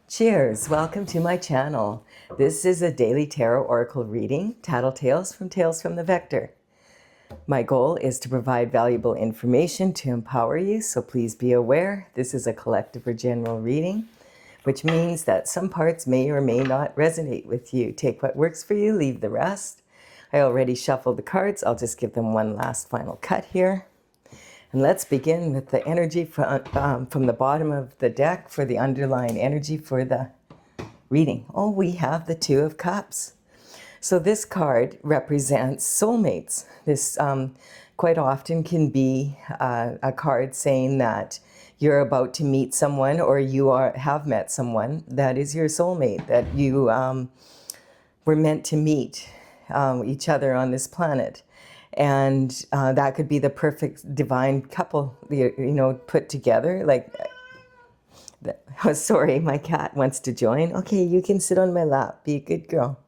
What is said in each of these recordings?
Cheers! Welcome to my channel. This is a daily tarot oracle reading, Tattletales from Tales from the Vector. My goal is to provide valuable information to empower you, so please be aware this is a collective or general reading, which means that some parts may or may not resonate with you. Take what works for you, leave the rest. I already shuffled the cards. I'll just give them one last final cut here. And let's begin with the energy from the bottom of the deck for the underlying energy for the reading. Oh, we have the Two of Cups. So this card represents soulmates. This quite often can be a card saying that you're about to meet someone or you have met someone that is your soulmate, that you were meant to meet each other on this planet. And that could be the perfect divine couple, put together. Oh, sorry, my cat wants to join. Okay, you can sit on my lap. Be a good girl.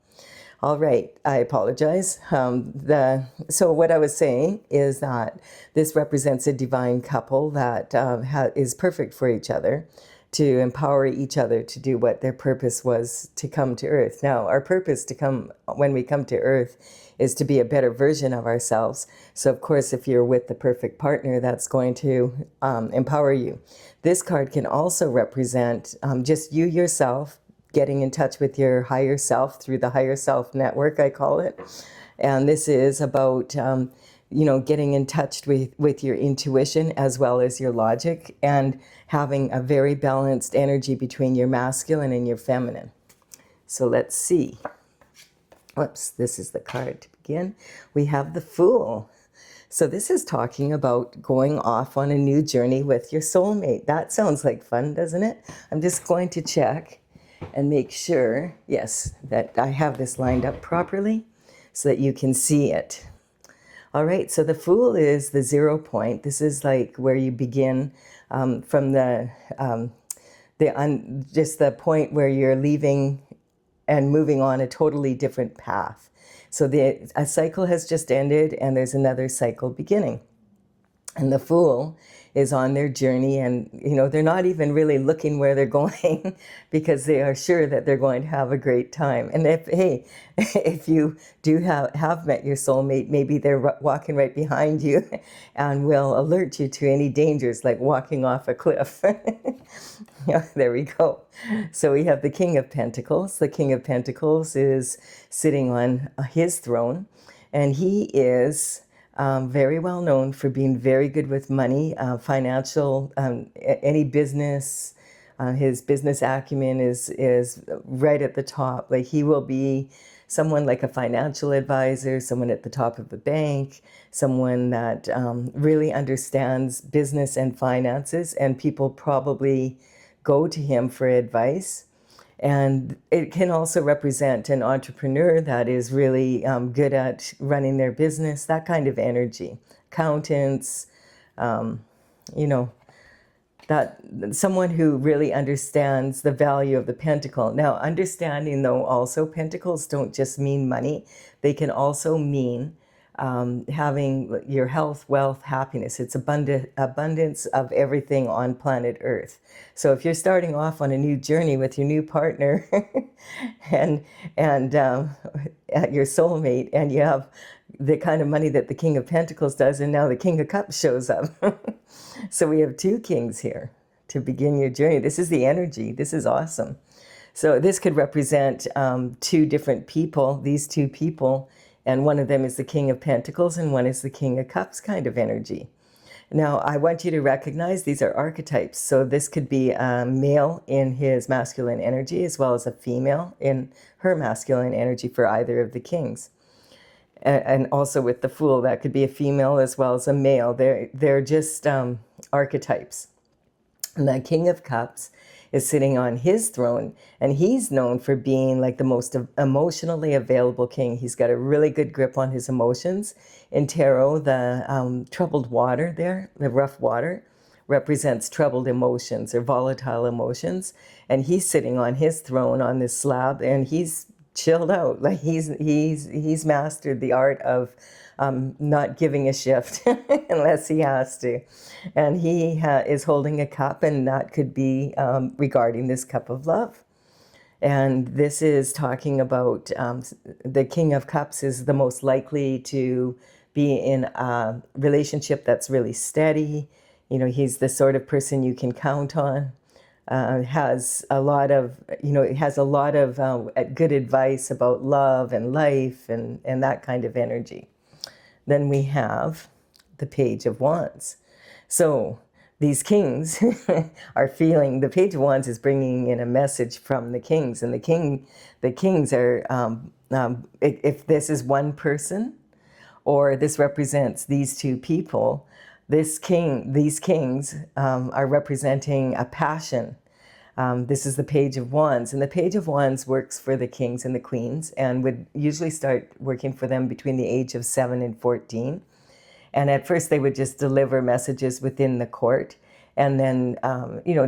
All right, I apologize. So what I was saying is that this represents a divine couple that is perfect for each other, to empower each other to do what their purpose was to come to Earth. Now, our purpose when we come to Earth is to be a better version of ourselves. So, of course, if you're with the perfect partner, that's going to empower you. This card can also represent just you yourself, getting in touch with your higher self through the higher self network, I call it. And this is about getting in touch with your intuition as well as your logic, and having a very balanced energy between your masculine and your feminine. So let's see. Whoops, this is the card to begin. We have the Fool. So this is talking about going off on a new journey with your soulmate. That sounds like fun, doesn't it? I'm just going to check and make sure, yes, that I have this lined up properly so that you can see it. All right, so the Fool is the 0 point. This is like where you begin from just the point where you're leaving and moving on a totally different path. So a cycle has just ended and there's another cycle beginning. And the Fool is on their journey, and they're not even really looking where they're going because they are sure that they're going to have a great time. And if you do have met your soulmate, maybe they're walking right behind you and will alert you to any dangers, like walking off a cliff. Yeah, there we go. So we have the King of Pentacles. The King of Pentacles is sitting on his throne, and he is very well known for being very good with money, financial, any business. His business acumen is right at the top. Like, he will be someone like a financial advisor, someone at the top of the bank, someone that really understands business and finances, and people probably go to him for advice. And it can also represent an entrepreneur that is really good at running their business, that kind of energy. Accountants, that someone who really understands the value of the pentacle. Now, understanding though, also pentacles don't just mean money. They can also mean having your health, wealth, happiness. It's abundance of everything on planet Earth. So if you're starting off on a new journey with your new partner and your soulmate, and you have the kind of money that the King of Pentacles does, and now the King of Cups shows up. So we have two kings here to begin your journey. This is the energy. This is awesome. So this could represent two different people, these two people, and one of them is the King of Pentacles and one is the King of Cups kind of energy. Now, I want you to recognize these are archetypes. So this could be a male in his masculine energy as well as a female in her masculine energy for either of the kings. And also with the Fool, that could be a female as well as a male. They're just archetypes. And the King of Cups is sitting on his throne, and he's known for being like the most emotionally available king. He's got a really good grip on his emotions. In tarot, the troubled water there, the rough water, represents troubled emotions or volatile emotions. And he's sitting on his throne on this slab, and he's chilled out. Like, he's mastered the art of not giving a shift unless he has to. And he is holding a cup, and that could be regarding this cup of love. And this is talking about the King of Cups is the most likely to be in a relationship that's really steady. You know, he's the sort of person you can count on. Has a lot of, has a lot of good advice about love and life and that kind of energy. Then we have the Page of Wands. So these kings are feeling, the Page of Wands is bringing in a message from the kings, and the kings are, if this is one person, or this represents these two people, these kings are representing a passion. This is the Page of Wands, and the Page of Wands works for the kings and the queens, and would usually start working for them between the age of 7 and 14. And at first they would just deliver messages within the court, and then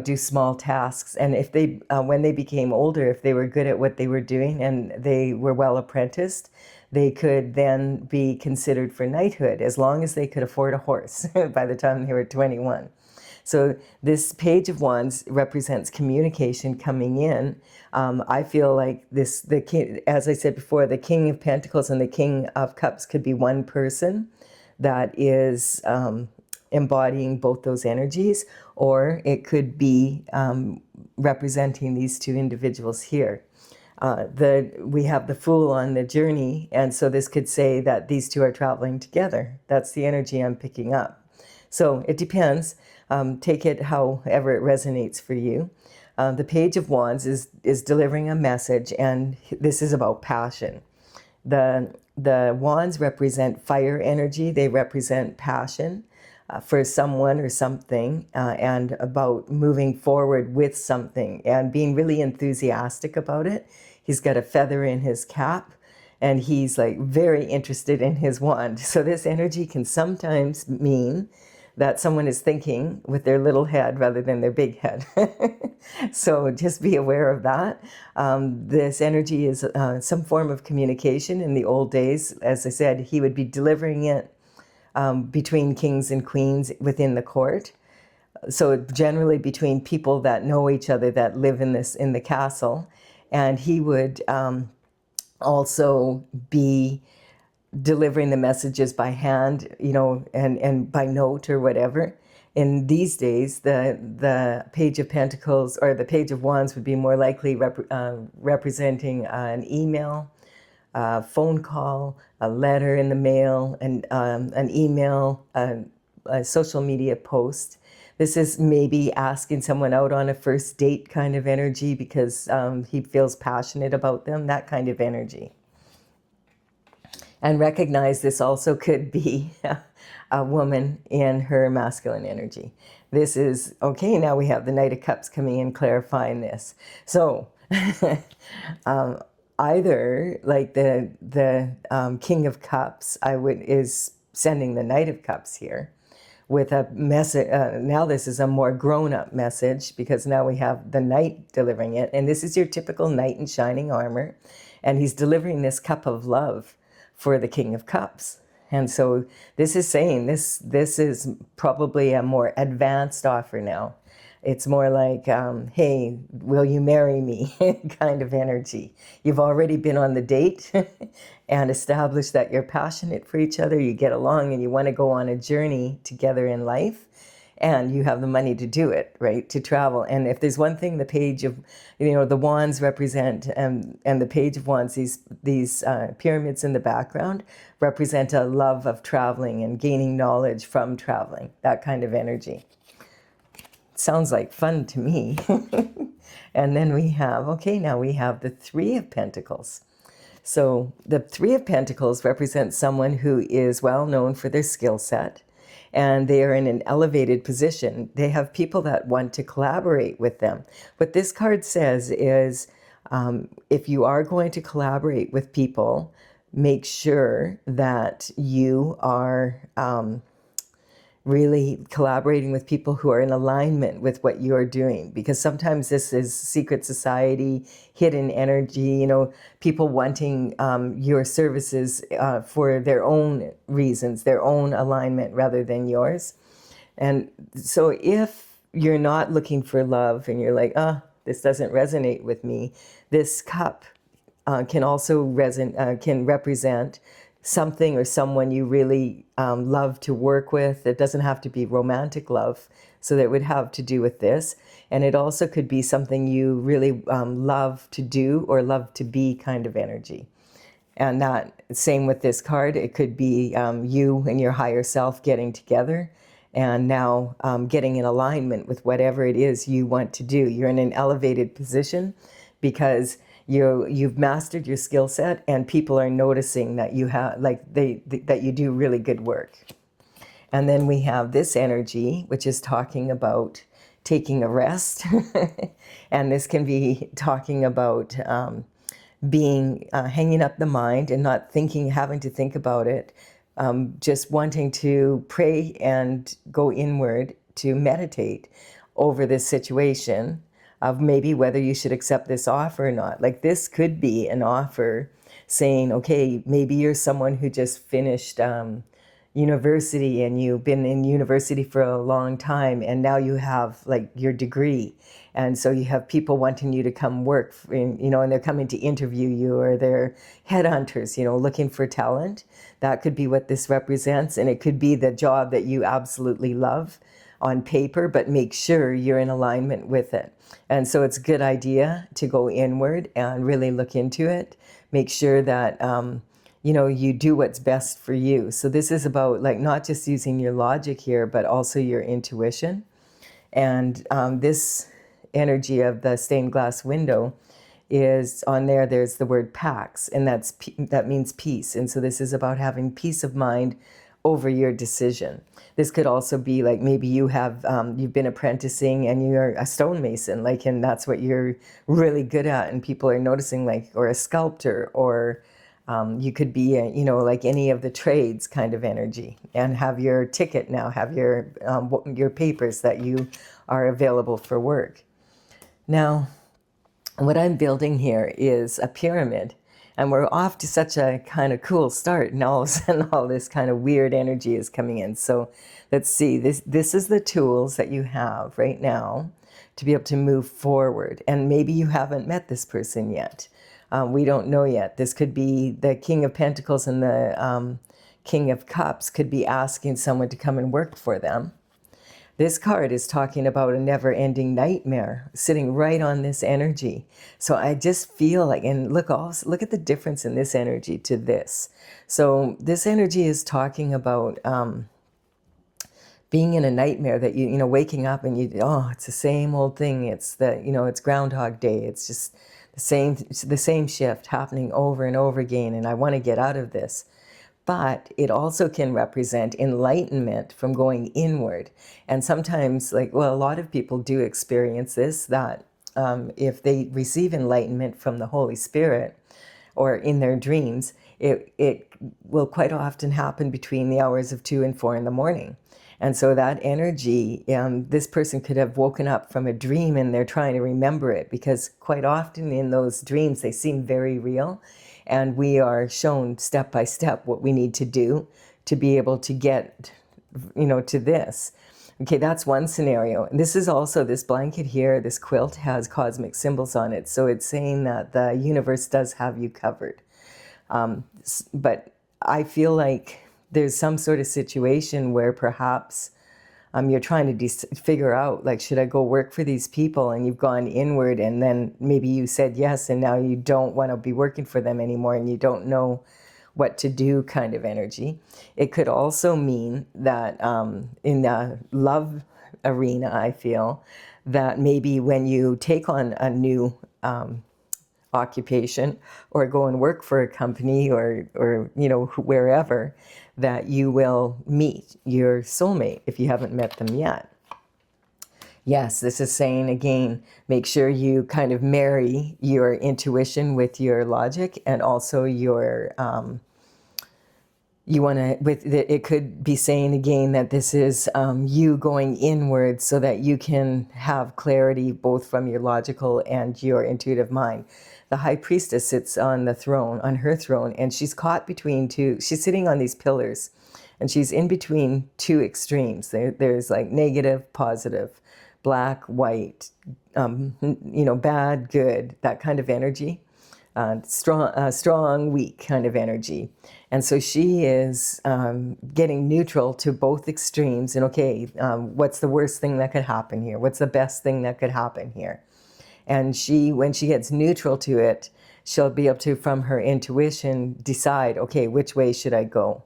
do small tasks. And if they when they became older, if they were good at what they were doing and they were well apprenticed, they could then be considered for knighthood, as long as they could afford a horse by the time they were 21. So this Page of Wands represents communication coming in. I feel like the king, as I said before, the King of Pentacles and the King of Cups could be one person that is embodying both those energies, or it could be representing these two individuals here. We have the Fool on the journey, and so this could say that these two are traveling together. That's the energy I'm picking up. So it depends. Take it however it resonates for you. The Page of Wands is delivering a message, and this is about passion. The wands represent fire energy. They represent passion for someone or something, and about moving forward with something and being really enthusiastic about it. He's got a feather in his cap, and he's like very interested in his wand. So this energy can sometimes mean that someone is thinking with their little head rather than their big head. So just be aware of that. This energy is some form of communication. In the old days, as I said, he would be delivering it between kings and queens within the court. So generally between people that know each other, that live in the castle. And he would also be delivering the messages by hand, and by note or whatever. In these days, the Page of Pentacles or the Page of Wands would be more likely representing an email, a phone call, a letter in the mail, and an email, a social media post. This is maybe asking someone out on a first date kind of energy because he feels passionate about them, that kind of energy. And recognize this also could be a woman in her masculine energy. This is, okay, now we have the Knight of Cups coming in clarifying this. So either like the King of Cups is sending the Knight of Cups here with a message. Now this is a more grown-up message because now we have the Knight delivering it. And this is your typical knight in shining armor. And he's delivering this cup of love for the King of Cups. And so this is saying this is probably a more advanced offer now. It's more like, hey, will you marry me kind of energy. You've already been on the date and established that you're passionate for each other, you get along, and you want to go on a journey together in life. And you have the money to do it, right? To travel. And if there's one thing the Page of, the Wands represent, and the Page of Wands, these pyramids in the background, represent a love of traveling and gaining knowledge from traveling, that kind of energy. Sounds like fun to me. And then we have, now we have the Three of Pentacles. So the Three of Pentacles represents someone who is well known for their skill set, and they are in an elevated position. They have people that want to collaborate with them. What this card says is, if you are going to collaborate with people, make sure that you are really collaborating with people who are in alignment with what you're doing, because sometimes this is secret society, hidden energy, people wanting your services for their own reasons, their own alignment rather than yours. And so if you're not looking for love and you're like, this doesn't resonate with me. This cup can also can represent something or someone you really love to work with. It doesn't have to be romantic love, so that would have to do with this. And it also could be something you really love to do or love to be kind of energy. And that same with this card, it could be you and your higher self getting together and now getting in alignment with whatever it is you want to do. You're in an elevated position because you've mastered your skill set, and people are noticing that you have that you do really good work. And then we have this energy, which is talking about taking a rest, and this can be talking about being hanging up the mind and not having to think about it, just wanting to pray and go inward to meditate over this situation of maybe whether you should accept this offer or not. Like, this could be an offer saying, okay, maybe you're someone who just finished university and you've been in university for a long time, and now you have like your degree, and so you have people wanting you to come work and they're coming to interview you, or they're headhunters looking for talent. That could be what this represents. And it could be the job that you absolutely love on paper, but make sure you're in alignment with it. And so it's a good idea to go inward and really look into it. Make sure that you do what's best for you. So this is about like not just using your logic here, but also your intuition. And this energy of the stained glass window is on there. There's the word pax, and that means peace. And so this is about having peace of mind over your decision. This could also be like maybe you've been apprenticing and you're a stonemason, and that's what you're really good at, and people are noticing, or a sculptor, or you could be like any of the trades kind of energy, and have your ticket now, have your papers that you are available for work. Now, what I'm building here is a pyramid, and we're off to such a kind of cool start, and all of a sudden all this kind of weird energy is coming in. So let's see, this is the tools that you have right now to be able to move forward. And maybe you haven't met this person yet. We don't know yet. This could be the King of Pentacles, and the King of Cups could be asking someone to come and work for them. This card is talking about a never-ending nightmare sitting right on this energy. So I just feel like, and look at the difference in this energy to this. So this energy is talking about being in a nightmare, that waking up and it's the same old thing. It's it's Groundhog Day. It's just the same shift happening over and over again, and I want to get out of this. But it also can represent enlightenment from going inward. And sometimes, a lot of people do experience this, that if they receive enlightenment from the Holy Spirit or in their dreams, it will quite often happen between the hours of 2 and 4 in the morning. And so that energy, this person could have woken up from a dream and they're trying to remember it, because quite often in those dreams, they seem very real. And we are shown step by step what we need to do to be able to get, to this. Okay, that's one scenario. And this is also, this blanket here, this quilt has cosmic symbols on it. So it's saying that the universe does have you covered. But I feel like there's some sort of situation where perhaps you're trying to figure out, should I go work for these people? And you've gone inward, and then maybe you said yes, and now you don't want to be working for them anymore, and you don't know what to do kind of energy. It could also mean that in the love arena, I feel that maybe when you take on a new occupation, or go and work for a company, or wherever, that you will meet your soulmate if you haven't met them yet. Yes, this is saying again, make sure you kind of marry your intuition with your logic, and also your it could be saying again that this is you going inward so that you can have clarity both from your logical and your intuitive mind. The High Priestess sits on the throne, on her throne, and she's caught between two. She's sitting on these pillars, and she's in between two extremes. There's negative, positive. black, white, bad, good, that kind of energy. Strong, weak kind of energy. And so she is getting neutral to both extremes. And okay, what's the worst thing that could happen here? What's the best thing that could happen here? And when she gets neutral to it, she'll be able to, from her intuition, decide, okay, which way should I go?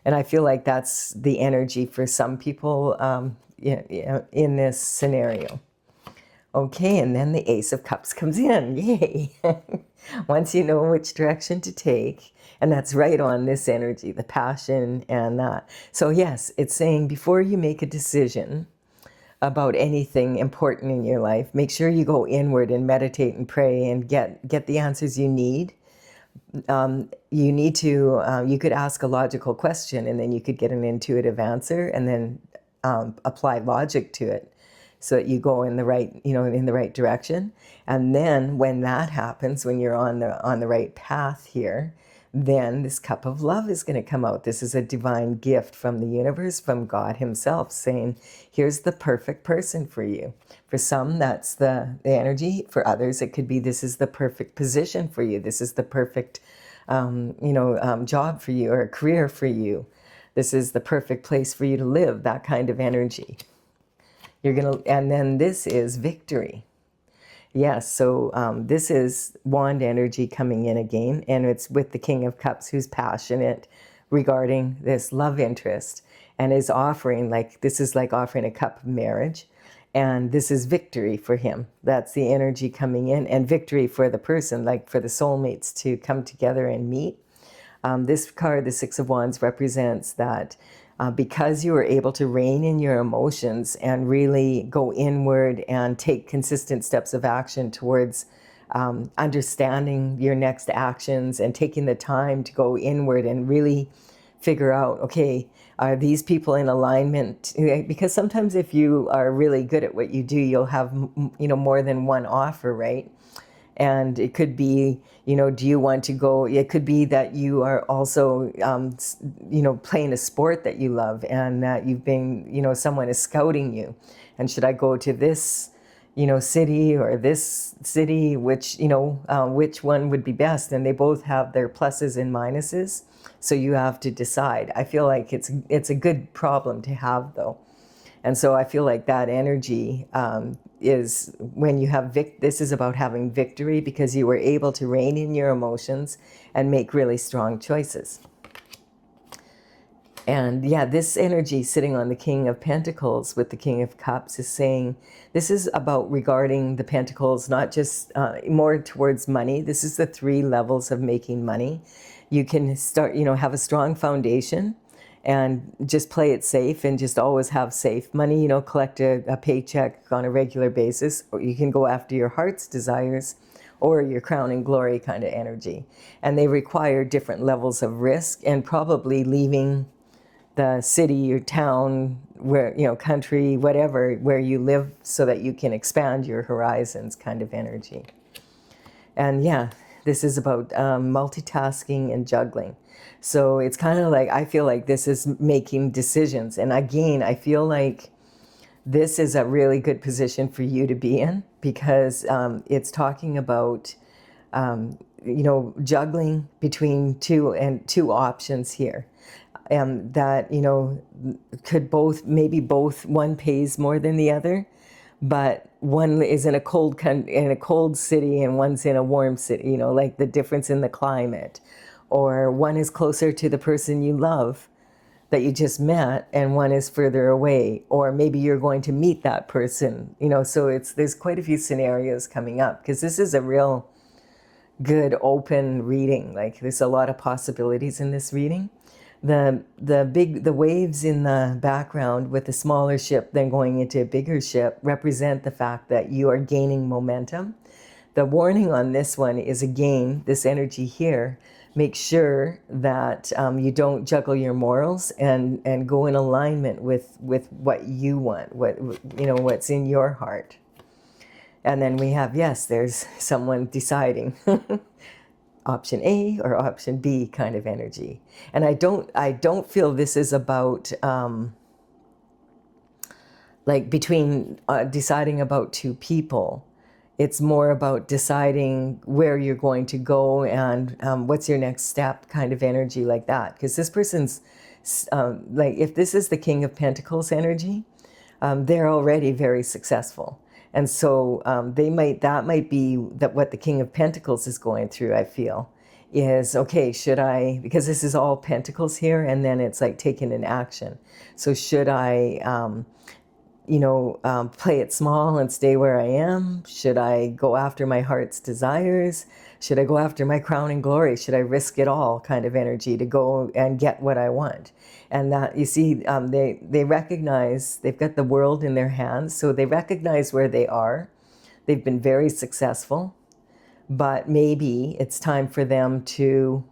And I feel like that's the energy for some people in this scenario. Okay, and then the Ace of Cups comes in. Yay! Once you know which direction to take, and that's right on this energy, the passion and that. So yes, it's saying before you make a decision about anything important in your life, make sure you go inward and meditate and pray and get the answers you need. You could ask a logical question and then you could get an intuitive answer and then apply logic to it so that you go in the right direction. And then when that happens, when you're on the right path here, then this cup of love is going to come out. This is a divine gift from the universe, from God himself, saying, here's the perfect person for you. For some, that's the energy. For others, it could be, this is the perfect position for you. This is the perfect job for you or career for you. This is the perfect place for you to live, that kind of energy. And then this is victory. Yes, so this is wand energy coming in again, and it's with the King of Cups, who's passionate regarding this love interest and is offering, this is like offering a cup of marriage, and this is victory for him. That's the energy coming in, and victory for the person, like for the soulmates to come together and meet. This card, the Six of Wands, represents that because you are able to rein in your emotions and really go inward and take consistent steps of action towards understanding your next actions and taking the time to go inward and really figure out, okay, are these people in alignment? Because sometimes if you are really good at what you do, you'll have more than one offer, right? And it could be, do you want to go? It could be that you are also, playing a sport that you love and that you've been, someone is scouting you. And should I go to this, city or this city, which one would be best? And they both have their pluses and minuses. So you have to decide. I feel like it's a good problem to have, though. And so I feel like that energy is when you have this is about having victory because you were able to rein in your emotions and make really strong choices. And yeah, this energy sitting on the King of Pentacles with the King of Cups is saying this is about regarding the Pentacles, not just more towards money. This is the 3 levels of making money. You can start, have a strong foundation and just play it safe and just always have safe money, collect a paycheck on a regular basis, or you can go after your heart's desires or your crown and glory kind of energy. And they require different levels of risk and probably leaving the city or town, where, country, whatever, where you live so that you can expand your horizons kind of energy. And yeah, this is about multitasking and juggling. So it's kind of like, I feel like this is making decisions. And again, I feel like this is a really good position for you to be in because it's talking about, juggling between two options here. That, could maybe both, one pays more than the other, but one is in a cold city and one's in a warm city, like the difference in the climate. Or one is closer to the person you love that you just met and one is further away. Or maybe you're going to meet that person, so there's quite a few scenarios coming up because this is a real good open reading. Like there's a lot of possibilities in this reading. The waves in the background with the smaller ship then going into a bigger ship represent the fact that you are gaining momentum. The warning on this one is, again, this energy here, make sure that you don't juggle your morals and go in alignment with what you want, what's in your heart. And then we have, yes, there's someone deciding option A or option B kind of energy. And I don't feel this is about like between deciding about two people. It's more about deciding where you're going to go and what's your next step, kind of energy like that. Because this person's like, if this is the King of Pentacles energy, they're already very successful. And so that might be that what the King of Pentacles is going through, I feel, is, okay, should I, because this is all pentacles here, and then it's like taking an action. So should I, play it small and stay where I am? Should I go after my heart's desires? Should I go after my crown and glory? Should I risk it all, kind of energy, to go and get what I want? And that, you see, they recognize they've got the world in their hands, so they recognize where they are. They've been very successful, but maybe it's time for them to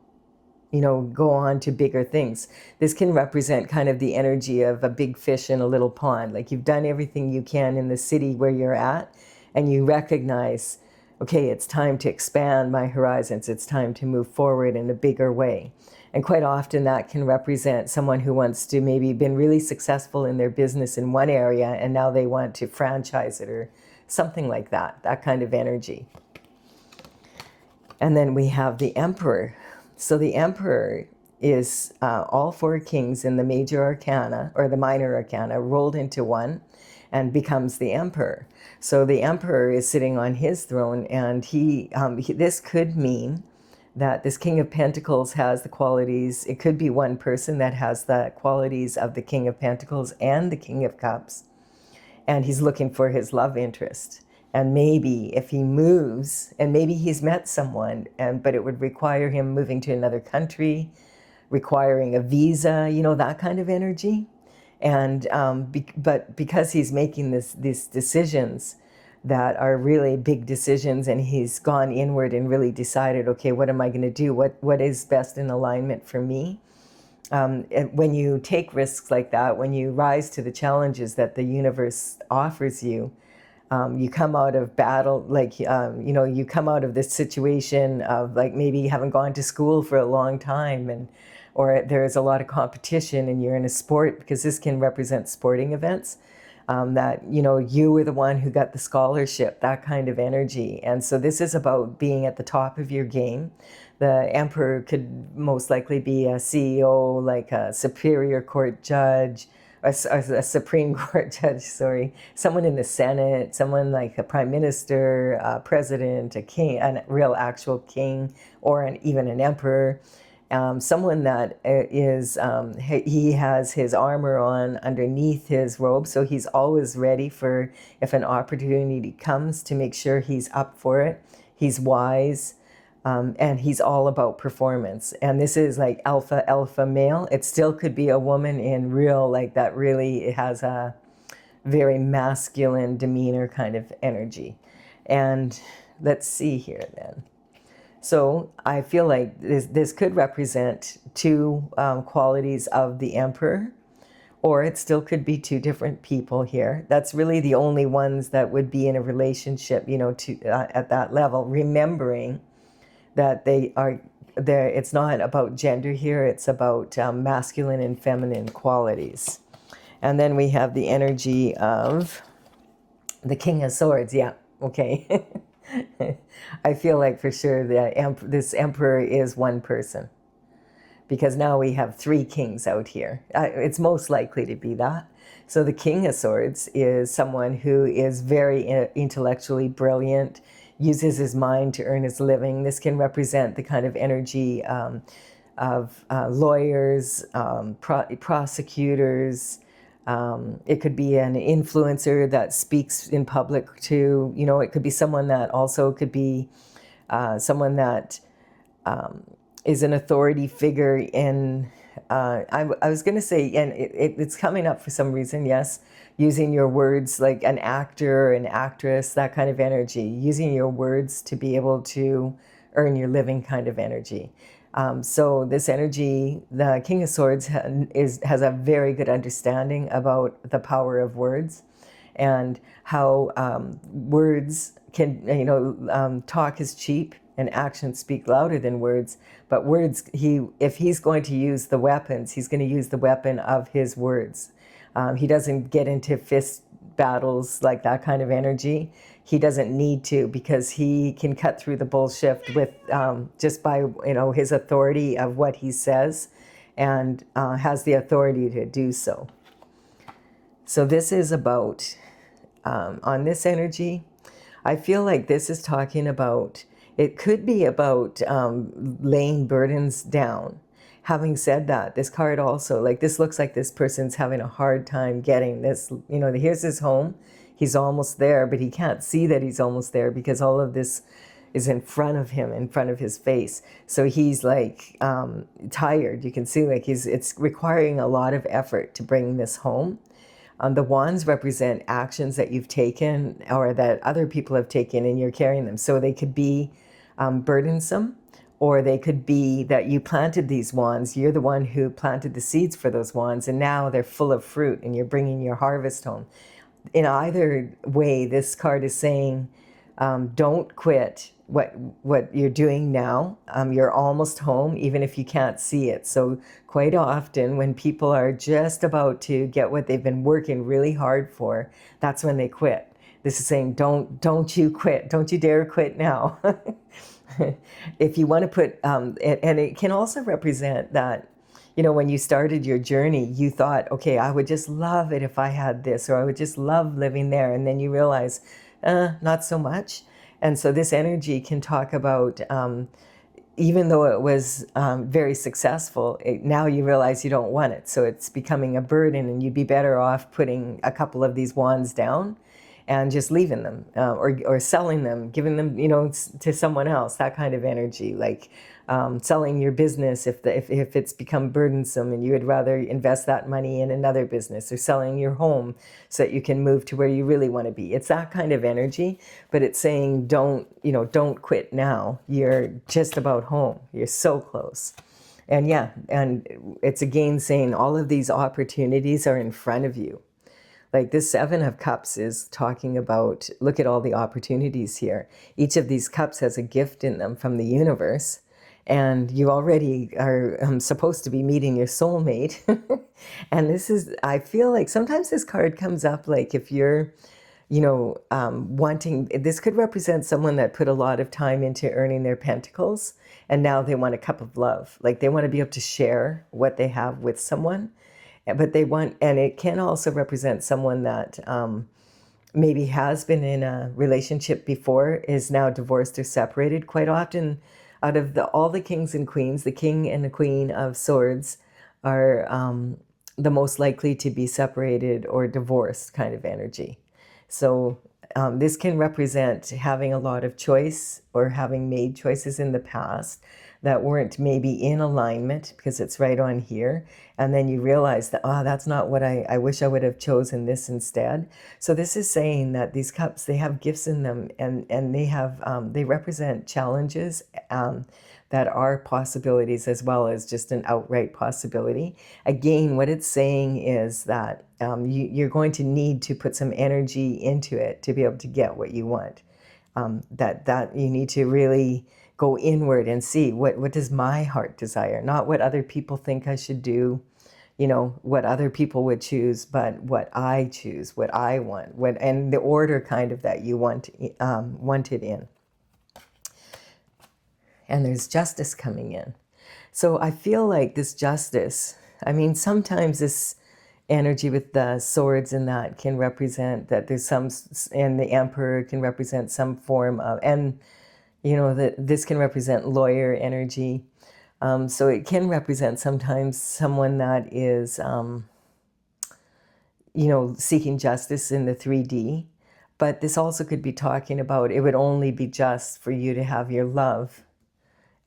go on to bigger things. This can represent kind of the energy of a big fish in a little pond. Like, you've done everything you can in the city where you're at, and you recognize, okay, it's time to expand my horizons. It's time to move forward in a bigger way. And quite often that can represent someone who wants to maybe been really successful in their business in one area, and now they want to franchise it or something like that, that kind of energy. And then we have the Emperor. So the Emperor is all four kings in the major arcana, or the minor arcana, rolled into one and becomes the Emperor. So the Emperor is sitting on his throne, and this could mean that this King of Pentacles has the qualities, it could be one person that has the qualities of the King of Pentacles and the King of Cups, and he's looking for his love interest. And maybe if he moves, and maybe he's met someone, but it would require him moving to another country, requiring a visa, that kind of energy. And but because he's making these decisions that are really big decisions, and he's gone inward and really decided, okay, what am I going to do? What is best in alignment for me? When you take risks like that, when you rise to the challenges that the universe offers you, you come out of battle, like, you come out of this situation of, like, maybe you haven't gone to school for a long time, or there's a lot of competition, and you're in a sport, because this can represent sporting events, that, you were the one who got the scholarship, that kind of energy. And so this is about being at the top of your game. The Emperor could most likely be a CEO, like a Superior Court judge, a Supreme Court judge, sorry, someone in the Senate, someone like a prime minister, a president, a king, a real actual king, or even an emperor. Someone that he has his armor on underneath his robe, so he's always ready for, if an opportunity comes, to make sure he's up for it. He's wise. And he's all about performance. And this is like alpha male. It still could be a woman in real, like, that really has a very masculine demeanor kind of energy. And let's see here then. So I feel like this could represent two qualities of the Emperor, or it still could be two different people here. That's really the only ones that would be in a relationship, at that level, remembering that they are there. It's not about gender here. It's about masculine and feminine qualities. And then we have the energy of the King of Swords. Yeah, okay. I feel like for sure that this Emperor is one person, because now we have three kings out here. It's most likely to be that. So the King of Swords is someone who is very intellectually brilliant, uses his mind to earn his living. This can represent the kind of energy of lawyers, prosecutors. It could be an influencer that speaks in public too. It could be someone that also could be someone that is an authority figure in, I was going to say, and it's coming up for some reason, yes, using your words, like an actor, an actress, that kind of energy, using your words to be able to earn your living kind of energy. So this energy, the King of Swords has a very good understanding about the power of words, and how words can, talk is cheap and actions speak louder than words. But words, if he's going to use the weapons, he's going to use the weapon of his words. He doesn't get into fist battles, like that kind of energy. He doesn't need to, because he can cut through the bullshit with just by, his authority of what he says, and has the authority to do so. So this is about, on this energy, I feel like this is talking about, it could be about laying burdens down. Having said that, this card also, like, this looks like this person's having a hard time getting this, here's his home. He's almost there, but he can't see that he's almost there because all of this is in front of him, in front of his face. So he's like tired. You can see like it's requiring a lot of effort to bring this home. The wands represent actions that you've taken or that other people have taken, and you're carrying them. So they could be burdensome, or they could be that you planted these wands. You're the one who planted the seeds for those wands, and now they're full of fruit and you're bringing your harvest home. In either way, this card is saying, don't quit what you're doing now. You're almost home, even if you can't see it. So quite often when people are just about to get what they've been working really hard for, that's when they quit. This is saying, don't you quit. Don't you dare quit now. If you want to put, and it can also represent that, when you started your journey, you thought, okay, I would just love it if I had this, or I would just love living there. And then you realize, not so much. And so this energy can talk about, even though it was very successful, now you realize you don't want it. So it's becoming a burden, and you'd be better off putting a couple of these wands down and just leaving them, or selling them, giving them, to someone else, that kind of energy, like selling your business if it's become burdensome and you would rather invest that money in another business, or selling your home so that you can move to where you really want to be. It's that kind of energy, but it's saying don't quit now. You're just about home. You're so close. And yeah, and it's again saying all of these opportunities are in front of you. Like this Seven of Cups is talking about, look at all the opportunities here. Each of these cups has a gift in them from the universe, and you already are supposed to be meeting your soulmate. And this is, I feel like sometimes this card comes up like if you're, wanting, this could represent someone that put a lot of time into earning their pentacles, and now they want a cup of love. Like they want to be able to share what they have with someone. But they want, and it can also represent someone that maybe has been in a relationship before, is now divorced or separated. Quite often, out of all the kings and queens, the king and the queen of swords are the most likely to be separated or divorced kind of energy. So this can represent having a lot of choice, or having made choices in the past that weren't maybe in alignment, because it's right on here. And then you realize that, that's not what I wish I would have chosen this instead. So this is saying that these cups, they have gifts in them, and they have, they represent challenges that are possibilities as well as just an outright possibility. Again, what it's saying is that you're going to need to put some energy into it to be able to get what you want. That you need to really go inward and see what does my heart desire, not what other people think I should do, what other people would choose, but what I choose, what I want, and the order kind of that you want it in. And there's justice coming in. So I feel like this justice, sometimes this energy with the swords and that can represent that there's some, and the emperor can represent some form of, and that this can represent lawyer energy. So it can represent sometimes someone that is, seeking justice in the 3D. But this also could be talking about, it would only be just for you to have your love,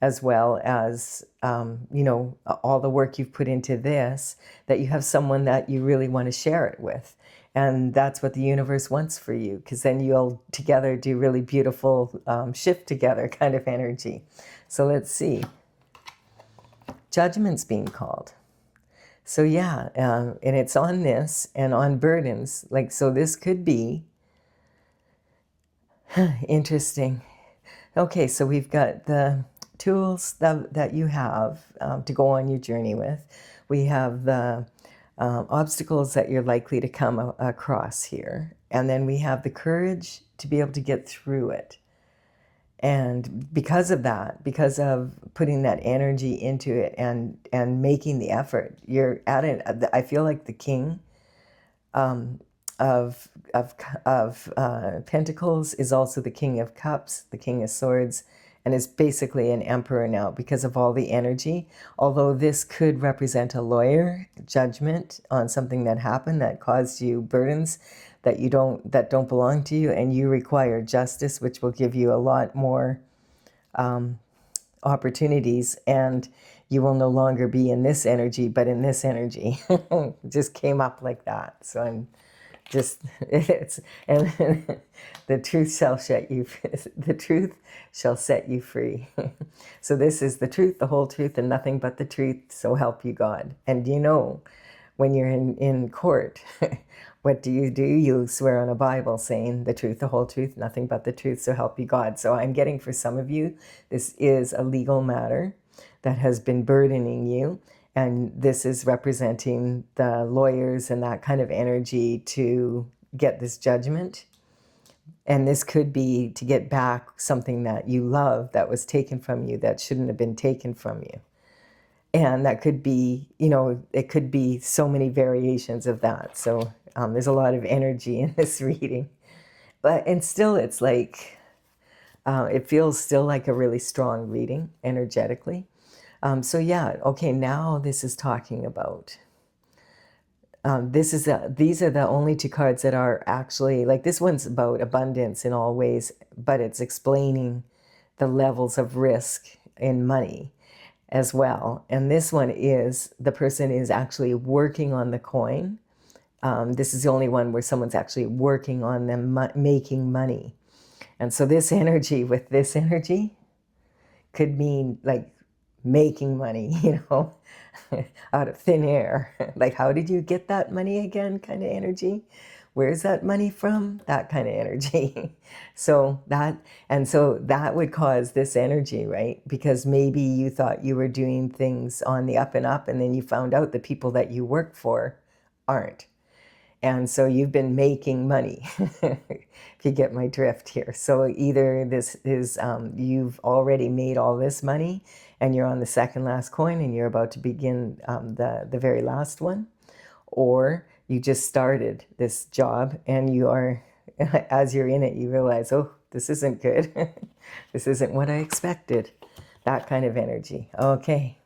as well as, all the work you've put into this, that you have someone that you really want to share it with. And that's what the universe wants for you, because then you'll together do really beautiful shift together kind of energy. So let's see. Judgment's being called. So yeah, and it's on this and on burdens. Like, so this could be interesting. Okay, so we've got the tools that you have to go on your journey with. We have the obstacles that you're likely to come across here. And then we have the courage to be able to get through it. And because of that, because of putting that energy into it and making the effort, you're at it. I feel like the king of Pentacles is also the King of Cups, the King of Swords, and is basically an emperor now because of all the energy. Although this could represent a lawyer judgment on something that happened that caused you burdens that don't belong to you, and you require justice, which will give you a lot more opportunities, and you will no longer be in this energy, but in this energy. It just came up like that. So I'm just, it's, and the truth shall set you, the truth shall set you free. So this is the truth, the whole truth, and nothing but the truth, so help you God. And you know, when you're in court, what do? You swear on a Bible saying the truth, the whole truth, nothing but the truth, so help you God. So I'm getting, for some of you, this is a legal matter that has been burdening you. And this is representing the lawyers and that kind of energy to get this judgment. And this could be to get back something that you love that was taken from you, that shouldn't have been taken from you. And that could be, it could be so many variations of that. So there's a lot of energy in this reading. And still, it's like, it feels still like a really strong reading energetically. So yeah, okay, now this is talking about, these are the only two cards that are actually, like this one's about abundance in all ways, but it's explaining the levels of risk in money as well. And this one is, the person is actually working on the coin. This is the only one where someone's actually working on them making money. And so this energy with this energy could mean like making money, out of thin air. Like, how did you get that money again kind of energy? Where's that money from? That kind of energy. So that would cause this energy, right? Because maybe you thought you were doing things on the up and up, and then you found out the people that you work for aren't. And so you've been making money, if you get my drift here. So either this is, you've already made all this money and you're on the second last coin and you're about to begin the very last one, or you just started this job and you are, as you're in it, you realize, oh, this isn't good. This isn't what I expected. That kind of energy. Okay.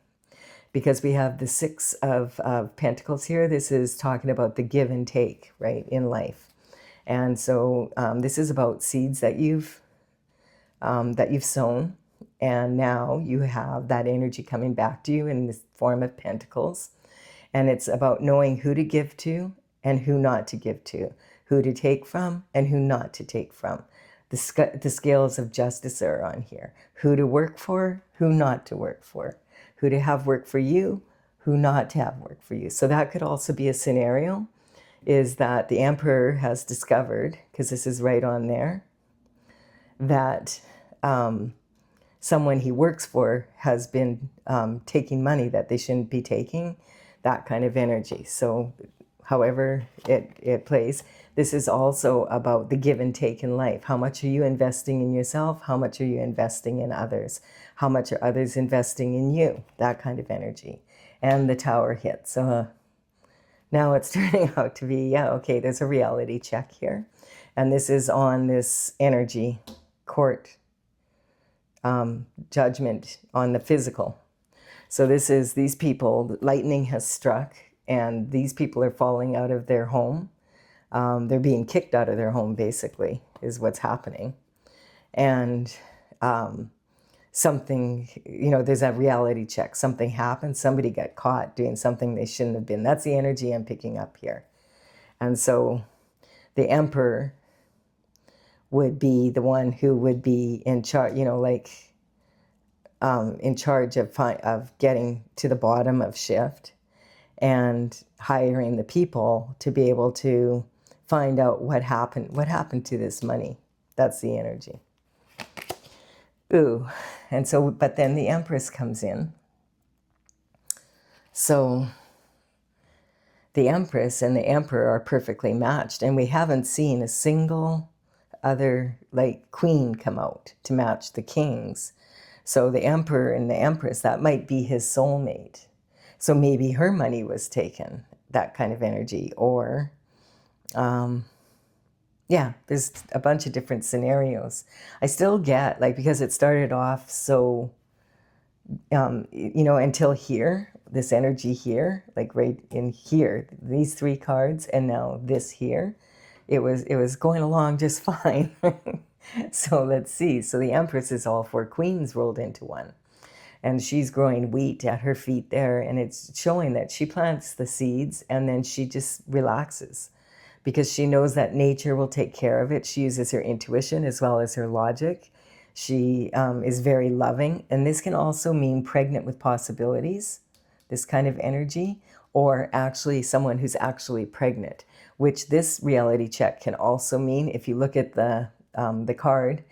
Because we have the Six of Pentacles here. This is talking about the give and take, right, in life. And so this is about seeds that you've sown, and now you have that energy coming back to you in the form of pentacles. And it's about knowing who to give to and who not to give to, who to take from and who not to take from. The scales of justice are on here. Who to work for, who not to work for. Who to have work for you, who not to have work for you. So that could also be a scenario, is that the Emperor has discovered, because this is right on there, that someone he works for has been taking money that they shouldn't be taking, that kind of energy. So however it plays, this is also about the give and take in life. How much are you investing in yourself? How much are you investing in others? How much are others investing in you? That kind of energy. And the Tower hits. So now it's turning out to be, yeah, okay, there's a reality check here. And this is on this energy court judgment on the physical. So this is these people, lightning has struck, and these people are falling out of their home. They're being kicked out of their home, basically, is what's happening. And something, there's a reality check. Something happened. Somebody got caught doing something they shouldn't have been. That's the energy I'm picking up here. And so the Emperor would be the one who would be in charge, in charge of getting to the bottom of shift and hiring the people to be able to find out what happened to this money. That's the energy. Ooh. And so, but then the Empress comes in. So the Empress and the Emperor are perfectly matched, and we haven't seen a single other like queen come out to match the kings. So the Emperor and the Empress, that might be his soulmate. So maybe her money was taken, that kind of energy. Or, yeah, there's a bunch of different scenarios. I still get, like, because it started off so, until here, this energy here, like right in here, these three cards, and now this here, it was going along just fine. So let's see. So the Empress is all four queens rolled into one. And she's growing wheat at her feet there, and it's showing that she plants the seeds and then she just relaxes because she knows that nature will take care of it. She uses her intuition as well as her logic. She is very loving, and this can also mean pregnant with possibilities, this kind of energy, or actually someone who's actually pregnant, which this reality check can also mean. If you look at the card,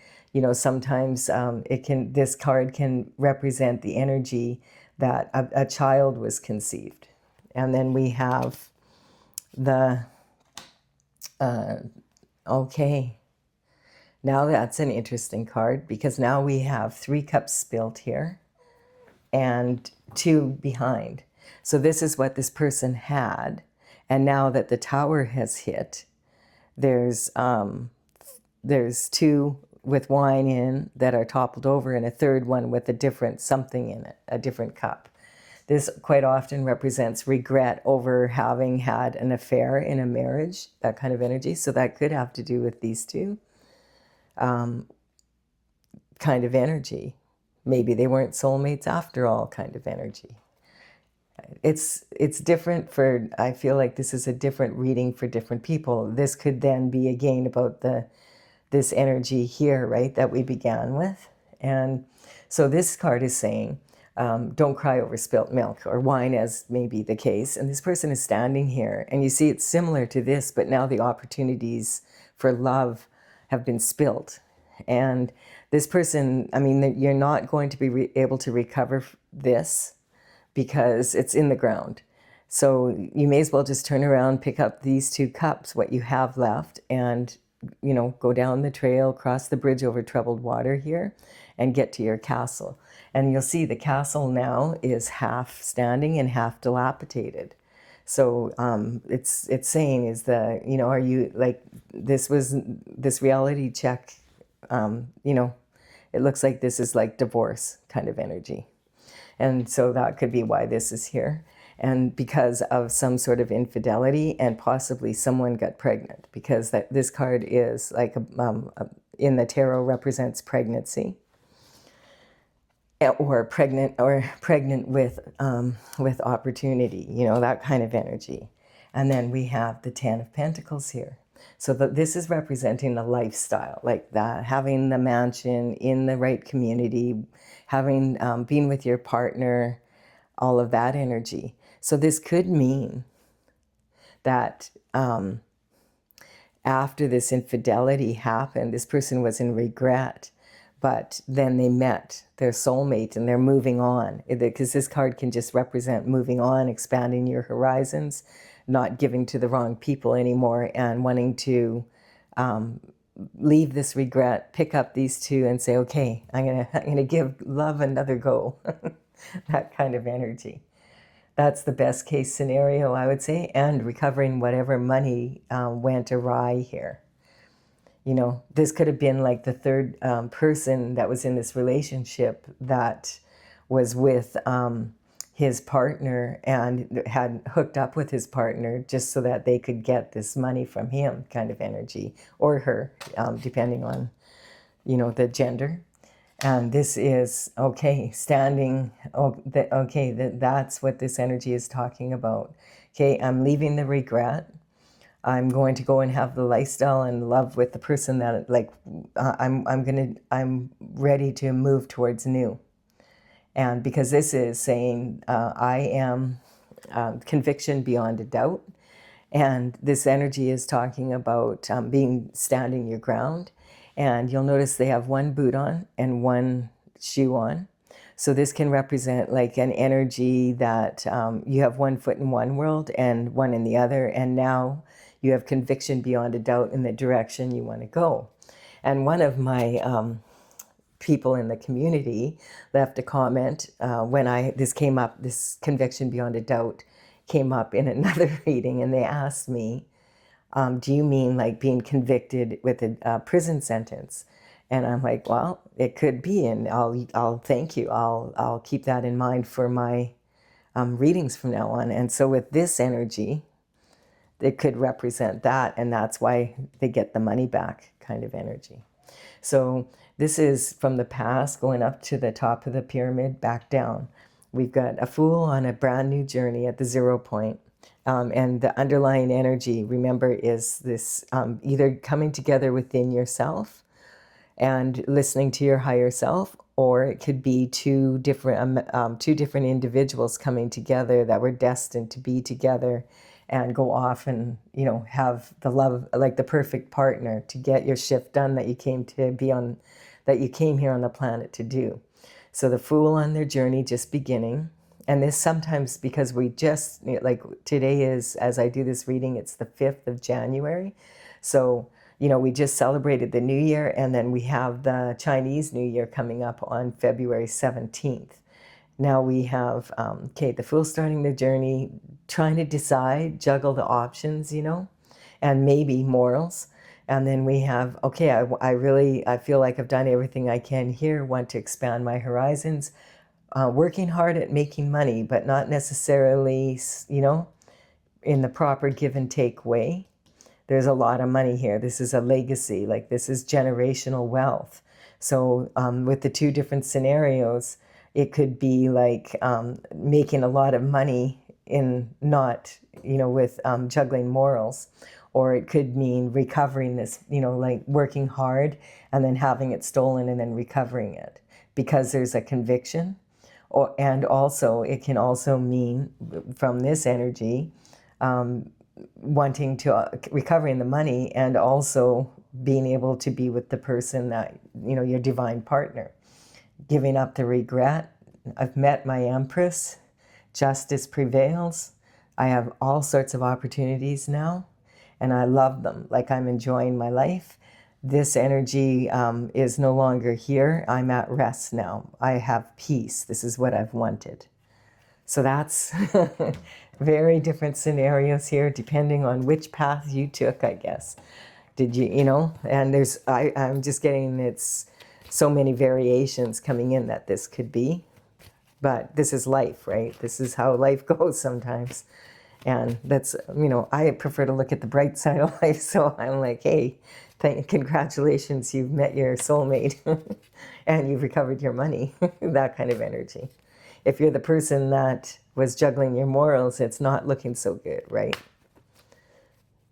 sometimes this card can represent the energy that a child was conceived. And then we have the, okay, now that's an interesting card, because now we have 3 cups spilt here and 2 behind. So this is what this person had. And now that the Tower has hit, there's 2 with wine in that are toppled over, and a third one with a different something in it, a different cup. This quite often represents regret over having had an affair in a marriage, that kind of energy. So that could have to do with these 2 kind of energy. Maybe they weren't soulmates after all kind of energy. It's different for, I feel like this is a different reading for different people. This could then be again about this energy here, right, that we began with. And so this card is saying, don't cry over spilt milk or wine, as may be the case. And this person is standing here, and you see it's similar to this, but now the opportunities for love have been spilt. And this person, I mean, you're not going to be able to recover this because it's in the ground. So you may as well just turn around, pick up these 2 cups, what you have left, and go down the trail, cross the bridge over troubled water here, and get to your castle. And you'll see the castle now is half standing and half dilapidated. So it's saying is are you like, this reality check, it looks like this is like divorce kind of energy. And so that could be why this is here. And because of some sort of infidelity, and possibly someone got pregnant, because this card is like in the tarot represents pregnancy, or pregnant with opportunity, that kind of energy. And then we have the 10 of Pentacles here. So this is representing the lifestyle, like that, having the mansion in the right community, having been with your partner, all of that energy. So this could mean that after this infidelity happened, this person was in regret, but then they met their soulmate and they're moving on. Because this card can just represent moving on, expanding your horizons, not giving to the wrong people anymore, and wanting to leave this regret, pick up these 2 and say, okay, I'm gonna give love another go. That kind of energy. That's the best case scenario, I would say, and recovering whatever money went awry here. This could have been like the third person that was in this relationship that was with his partner and had hooked up with his partner just so that they could get this money from him, kind of energy, or her, depending on, the gender. And this is, okay, standing, that's what this energy is talking about. Okay, I'm leaving the regret. I'm going to go and have the lifestyle and love with the person that, like, I'm ready to move towards new. And because this is saying, I am conviction beyond a doubt. And this energy is talking about standing your ground. And you'll notice they have 1 boot on and 1 shoe on. So this can represent like an energy that you have one foot in one world and one in the other, and now you have conviction beyond a doubt in the direction you want to go. And one of my people in the community left a comment when this came up, this conviction beyond a doubt came up in another reading, and they asked me, do you mean like being convicted with a prison sentence? And I'm like, well, it could be, and I'll thank you. I'll keep that in mind for my readings from now on. And so with this energy, it could represent that, and that's why they get the money back kind of energy. So this is from the past going up to the top of the pyramid, back down. We've got a fool on a brand new journey at the 0 point. And the underlying energy, remember, is this either coming together within yourself and listening to your higher self, or it could be two different individuals coming together that were destined to be together and go off and, you know, have the love, like the perfect partner to get your shift done that you came to be on, that you came here on the planet to do. So the fool on their journey, just beginning. And this sometimes, because we just, like today is, as I do this reading, it's the 5th of January. So, you know, we just celebrated the New Year, and then we have the Chinese New Year coming up on February 17th. Now we have, the fool starting their journey, trying to decide, juggle the options, you know, and maybe morals. And then we have, I feel like I've done everything I can here, want to expand my horizons, working hard at making money, but not necessarily, you know, in the proper give and take way. There's a lot of money here. This is a legacy, like this is generational wealth. So with the two different scenarios, it could be like making a lot of money in not, you know, with juggling morals, or it could mean recovering this, you know, like working hard and then having it stolen and then recovering it because there's a conviction. And also, it can also mean from this energy, wanting to recovering the money and also being able to be with the person that, you know, your divine partner. Giving up the regret. I've met my Empress. Justice prevails. I have all sorts of opportunities now, and I love them. Like I'm enjoying my life. This energy is no longer here. I'm at rest now. I have peace. This is what I've wanted. So that's very different scenarios here, depending on which path you took, I guess. Did you, you know, and I'm just getting, it's so many variations coming in that this could be, but this is life, right? This is how life goes sometimes. And that's, you know, I prefer to look at the bright side of life. So I'm like, hey, congratulations, you've met your soulmate and you've recovered your money, that kind of energy. If you're the person that was juggling your morals, it's not looking so good, right?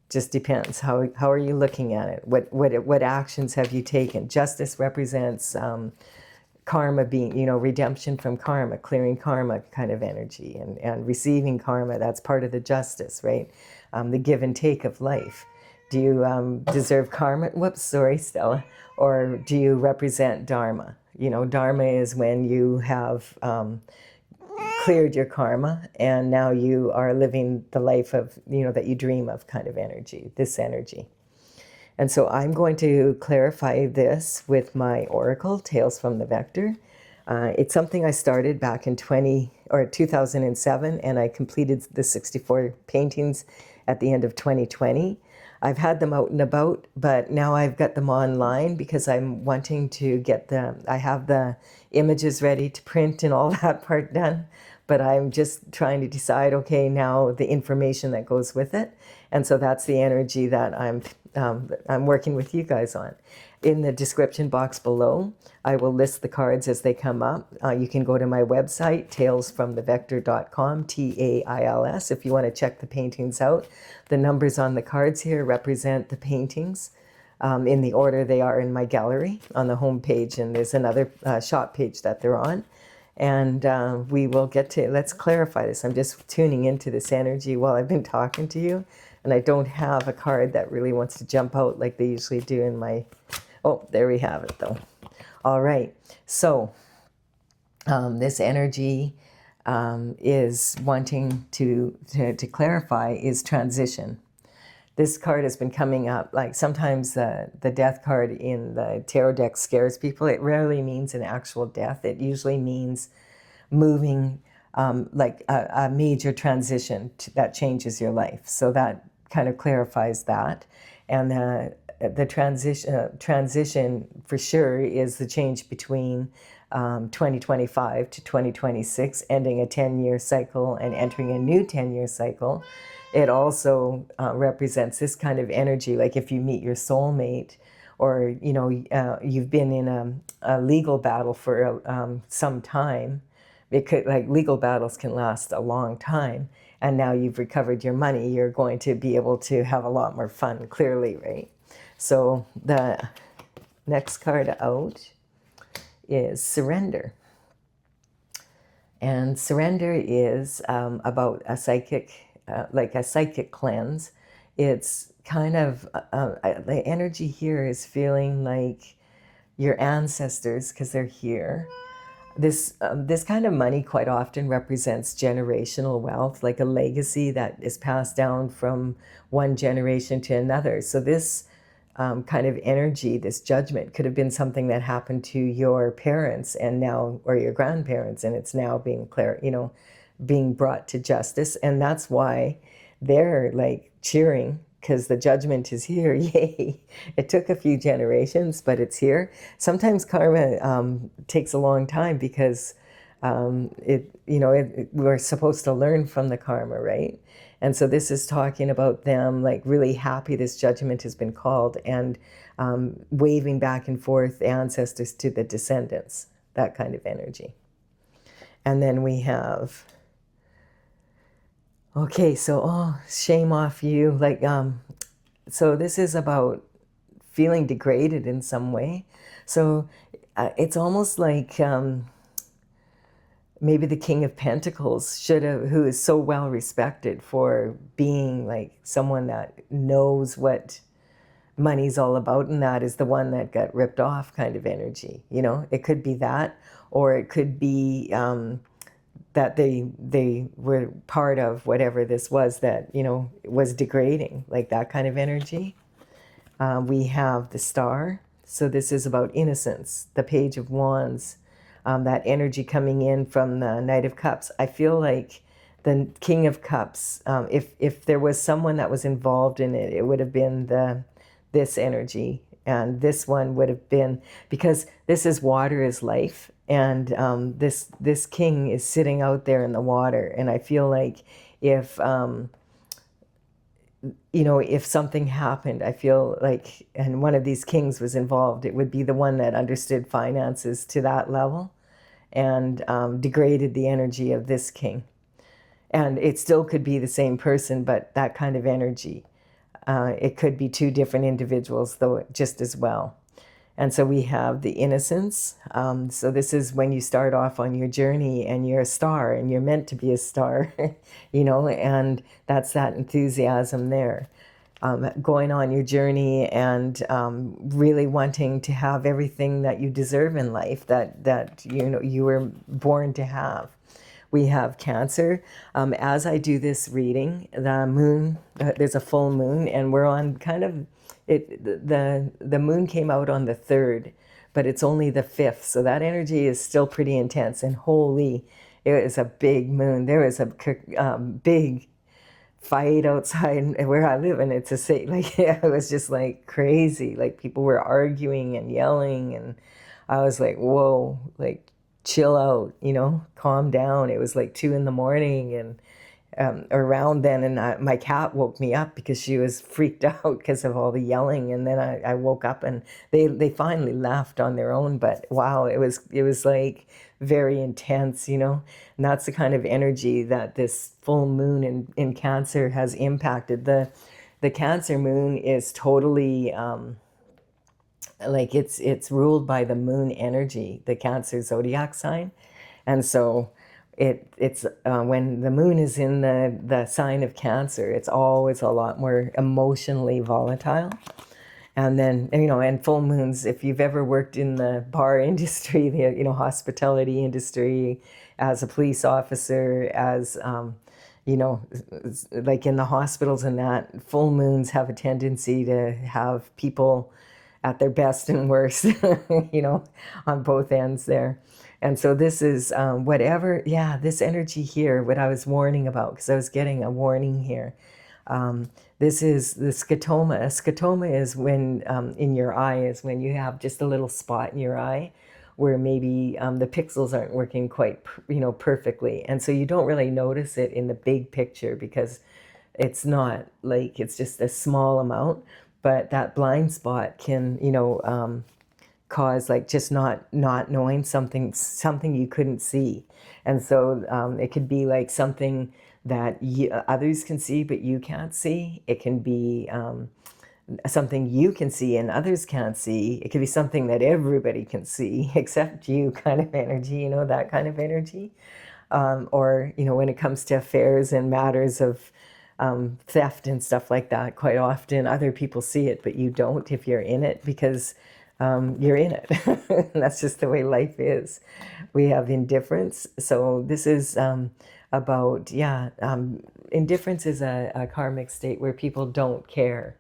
Just depends. How are you looking at it? What actions have you taken? Justice represents karma being, you know, redemption from karma, clearing karma kind of energy, and receiving karma. That's part of the justice, right? The give and take of life. Do you deserve karma? Whoops, sorry, Stella. Or do you represent dharma? You know, dharma is when you have cleared your karma and now you are living the life of, you know, that you dream of kind of energy, this energy. And so I'm going to clarify this with my oracle, Tales from the Vector. It's something I started back in 2007, and I completed the 64 paintings at the end of 2020. I've had them out and about, but now I've got them online because I'm wanting to get I have the images ready to print and all that part done, but I'm just trying to decide, okay, now the information that goes with it. And so that's the energy that I'm working with you guys on. In the description box below, I will list the cards as they come up. You can go to my website, talesfromthevector.com, TAILS, if you want to check the paintings out. The numbers on the cards here represent the paintings in the order they are in my gallery on the home page, and there's another shop page that they're on. And we will get to, let's clarify this. I'm just tuning into this energy while I've been talking to you, and I don't have a card that really wants to jump out like they usually do in my, oh, there we have it though. All right, so This energy is wanting to clarify is transition. This card has been coming up, like sometimes the death card in the tarot deck scares people. It rarely means an actual death. It usually means moving, like a major transition that changes your life. So that kind of clarifies that. And the transition for sure is the change between 2025 to 2026, ending a 10-year cycle and entering a new 10-year cycle. It also represents this kind of energy, like if you meet your soulmate, or you've been in a legal battle for some time. It could, like, legal battles can last a long time, and now you've recovered your money, you're going to be able to have a lot more fun, clearly, right? So the next card out is surrender. And surrender is about a psychic, like a psychic cleanse. It's kind of, the energy here is feeling like your ancestors, because they're here. This kind of money quite often represents generational wealth, like a legacy that is passed down from one generation to another. So this kind of energy, this judgment, could have been something that happened to your parents and now, or your grandparents, and it's now being being brought to justice. And that's why they're like cheering, because the judgment is here. Yay! It took a few generations, but it's here. Sometimes karma takes a long time, because we're supposed to learn from the karma, right? And so this is talking about them like really happy this judgment has been called, and waving back and forth ancestors to the descendants, that kind of energy. And then we have, okay, so, shame off you. Like, so this is about feeling degraded in some way. So it's almost like maybe the King of Pentacles who is so well respected for being like someone that knows what money's all about, and that is the one that got ripped off, kind of energy. It could be that, or it could be that they were part of whatever this was that was degrading, like that kind of energy. We have the Star. So this is about innocence. The Page of Wands, that energy coming in from the Knight of Cups. I feel like the King of Cups, if there was someone that was involved in it, it would have been this energy. And this one would have been, because this is water is life. And this king is sitting out there in the water. And I feel like if something happened, I feel like, and one of these kings was involved, it would be the one that understood finances to that level and degraded the energy of this king. And it still could be the same person, but that kind of energy. It could be two different individuals, though, just as well. And so we have the innocence. So this is when you start off on your journey and you're a star and you're meant to be a star, and that's that enthusiasm there. Going on your journey and really wanting to have everything that you deserve in life, that you were born to have. We have Cancer. As I do this reading, the moon, there's a full moon, and we're on kind of, the moon came out on the 3rd, but it's only the 5th, so that energy is still pretty intense. And holy, it was a big moon. There was a big fight outside where I live, and it's a city. Like, it was just like crazy. Like, people were arguing and yelling, and I was like, whoa, like, chill out, calm down. It was like 2 a.m, and around then, and my cat woke me up because she was freaked out because of all the yelling. And then I woke up, and they finally laughed on their own. But wow, it was like very intense, and that's the kind of energy that this full moon in Cancer has impacted. The Cancer moon is totally like it's ruled by the moon energy, the Cancer zodiac sign. And so it's when the moon is in the sign of Cancer, it's always a lot more emotionally volatile. And then, and full moons, if you've ever worked in the bar industry, the, hospitality industry, as a police officer, as, like in the hospitals and that, full moons have a tendency to have people at their best and worst, on both ends there. And so this is this energy here, what I was warning about, because I was getting a warning here. This is the scotoma. A scotoma is when, in your eye, is when you have just a little spot in your eye where maybe the pixels aren't working quite, perfectly. And so you don't really notice it in the big picture because it's not like, it's just a small amount. But that blind spot can, cause like just not knowing something you couldn't see. And so it could be like something that others can see but you can't see. It can be something you can see and others can't see. It could be something that everybody can see except you, kind of energy, that kind of energy. Or when it comes to affairs and matters of theft and stuff like that, quite often other people see it but you don't if you're in it, because you're in it. That's just the way life is. We have indifference. So this is about, indifference is a karmic state where people don't care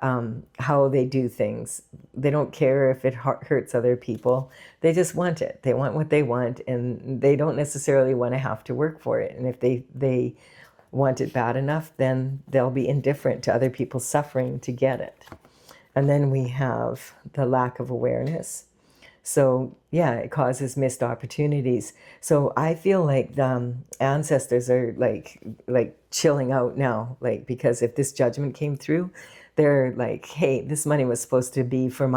how they do things. They don't care if it hurts other people. They just want it. They want what they want, and they don't necessarily want to have to work for it. And if they want it bad enough, then they'll be indifferent to other people's suffering to get it. And then we have the lack of awareness. So it causes missed opportunities. So I feel like the ancestors are like chilling out now, like, because if this judgment came through, they're like, hey, this money was supposed to be for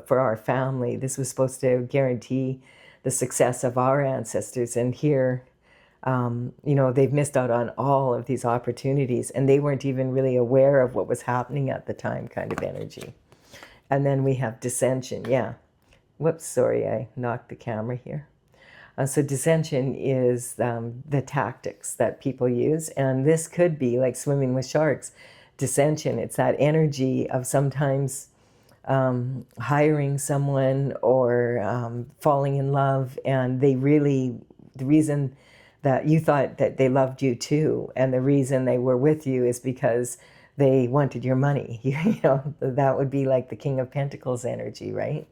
for our family. This was supposed to guarantee the success of our ancestors. And here, they've missed out on all of these opportunities, and they weren't even really aware of what was happening at the time, kind of energy. And then we have dissension. Whoops, sorry, I knocked the camera here. So dissension is the tactics that people use, and this could be like swimming with sharks. Dissension, it's that energy of sometimes hiring someone or falling in love, and the reason that you thought that they loved you too, and the reason they were with you is because they wanted your money. That would be like the King of Pentacles energy, right?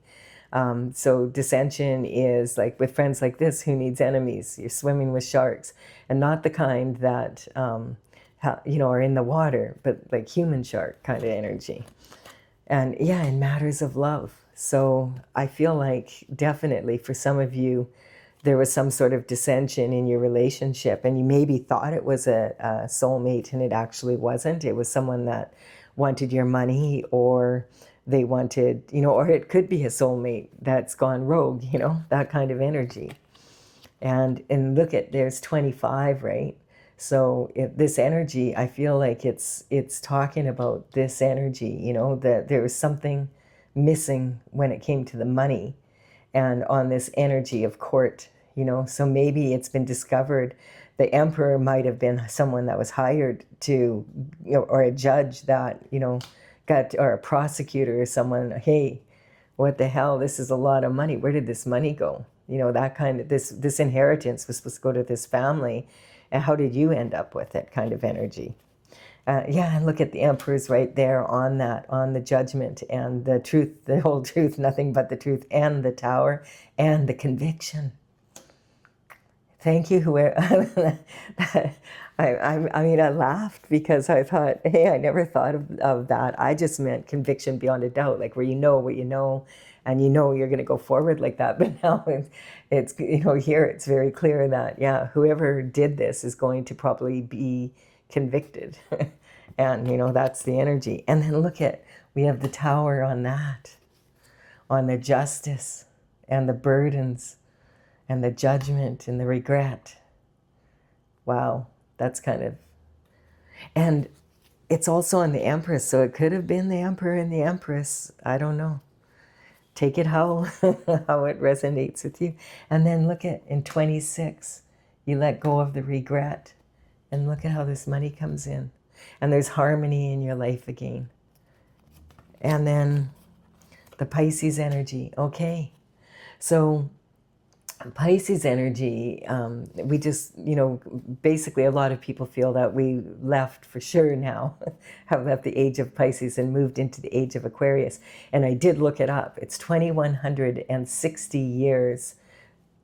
So dissension is like with friends like this, who needs enemies? You're swimming with sharks, and not the kind that are in the water, but like human shark kind of energy. And in matters of love. So I feel like definitely for some of you, there was some sort of dissension in your relationship, and you maybe thought it was a soulmate, and it actually wasn't. It was someone that wanted your money, or they wanted, or it could be a soulmate that's gone rogue, that kind of energy. And look at, there's 25, right? So this energy, I feel like it's talking about this energy, that there was something missing when it came to the money, and on this energy of court, so maybe it's been discovered. The emperor might have been someone that was hired to, or a judge that, or a prosecutor or someone, hey, what the hell, this is a lot of money. Where did this money go? That kind of, this inheritance was supposed to go to this family, and how did you end up with it, kind of energy. And look at the emperors right there on that, on the judgment and the truth, the whole truth, nothing but the truth, and the tower and the conviction. Thank you, whoever. I laughed because I thought, hey, I never thought of that. I just meant conviction beyond a doubt, like where you know what you know, and you're going to go forward like that. But now it's here it's very clear that, whoever did this is going to probably be convicted. And, that's the energy. And then we have the tower on that, on the justice and the burdens and the judgment and the regret. Wow, that's kind of, and it's also on the Empress, so it could have been the Emperor and the Empress. I don't know. Take it how it resonates with you. And then look at, in 26, you let go of the regret, and look at how this money comes in. And there's harmony in your life again. And then the Pisces energy. Okay. So Pisces energy, we just, basically a lot of people feel that we left for sure now, have left the age of Pisces and moved into the age of Aquarius. And I did look it up. It's 2,160 years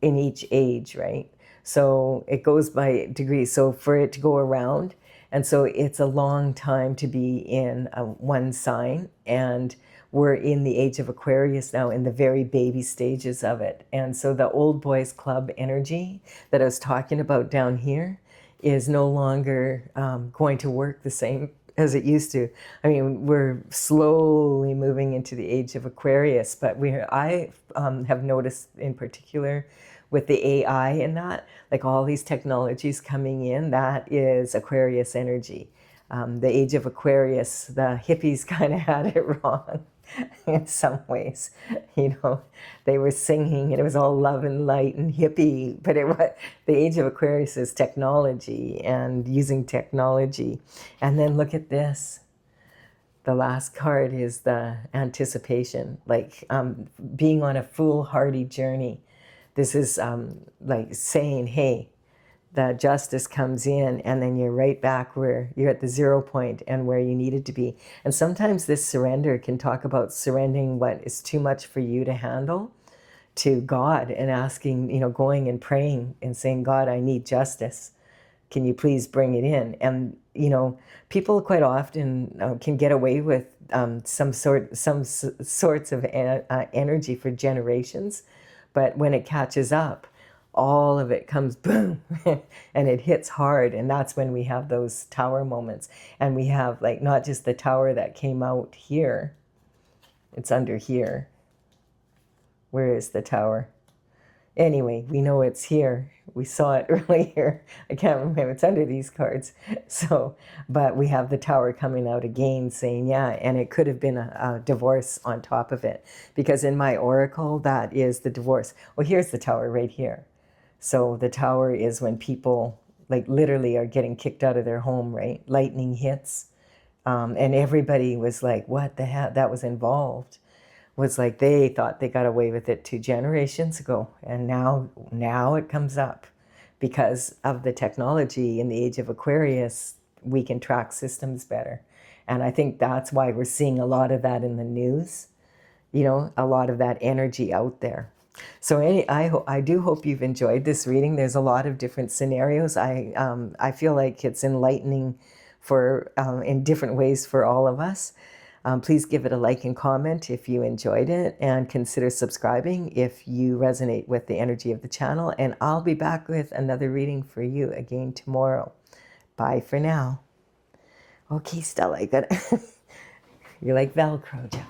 in each age, right? So it goes by degrees. So for it to go around, and so it's a long time to be in one sign. And we're in the age of Aquarius now, in the very baby stages of it. And so the old boys club energy that I was talking about down here is no longer going to work the same as it used to. I mean, we're slowly moving into the age of Aquarius, but I have noticed in particular with the AI and that, like all these technologies coming in, that is Aquarius energy. The age of Aquarius, the hippies kind of had it wrong in some ways. They were singing and it was all love and light and hippie, but the age of Aquarius is technology and using technology. And then look at this. The last card is the anticipation, like being on a foolhardy journey. This is like saying, hey, the justice comes in and then you're right back where you're at the 0 point and where you needed to be. And sometimes this surrender can talk about surrendering what is too much for you to handle to God and asking, going and praying and saying, God, I need justice. Can you please bring it in? And, people quite often can get away with some sorts of energy for generations. But when it catches up, all of it comes boom and it hits hard. And that's when we have those tower moments. And we have like not just the tower that came out here. It's under here. Where is the tower? Anyway, we know it's here. We saw it earlier. I can't remember. It's under these cards. So, but we have the tower coming out again saying, yeah, and it could have been a divorce on top of it. Because in my oracle, that is the divorce. Well, here's the tower right here. So the tower is when people like literally are getting kicked out of their home, right? Lightning hits. And everybody was like, what the hell? That was involved. Was like they thought they got away with it 2 generations ago, and now it comes up because of the technology in the age of Aquarius. We can track systems better, and I think that's why we're seeing a lot of that in the news. A lot of that energy out there. So I do hope you've enjoyed this reading. There's a lot of different scenarios. I feel like it's enlightening for in different ways for all of us. Please give it a like and comment if you enjoyed it, and consider subscribing if you resonate with the energy of the channel. And I'll be back with another reading for you again tomorrow. Bye for now. Okay, Stella, you're like Velcro, John.